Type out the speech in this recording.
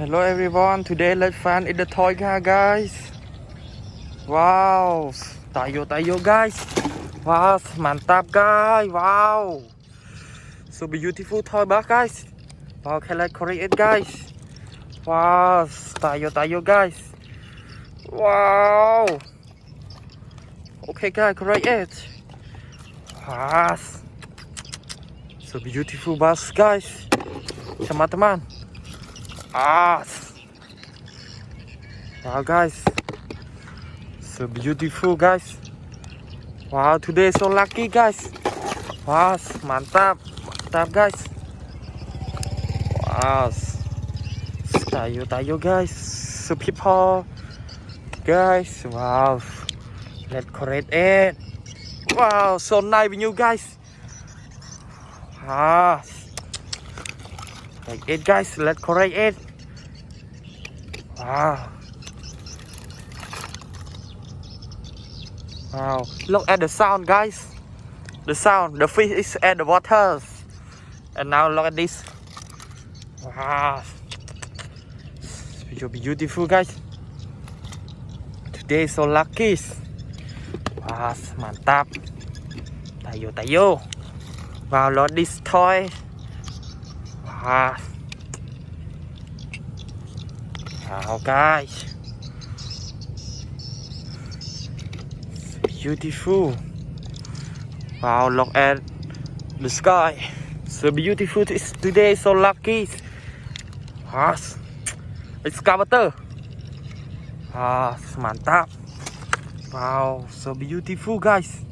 Hello everyone, today let's find in the toy car guys. Wow, tayo guys. Wow, mantap guys. Wow, so beautiful toy box guys. Wow, can I create guys? Wow, tayo guys. Wow. Okay guys, create. Wow, so beautiful box guys. Teman-teman. Wow guys, so beautiful guys. Wow, today so lucky guys. Wow, mantap guys. Wow, tayo guys. So people guys. Wow, let's create it. Wow, so nice with you guys. Like it guys, let's create it. Wow, look at the sound guys. The sound, the fish is at the waters. And now look at this. Wow, so beautiful guys. Today so lucky. Wow, mantap. Tayo. Wow, look this toy. Wow guys, beautiful. Wow, look at the sky, so beautiful today, so lucky. Wow, excavator. Mantap. Wow, so beautiful guys.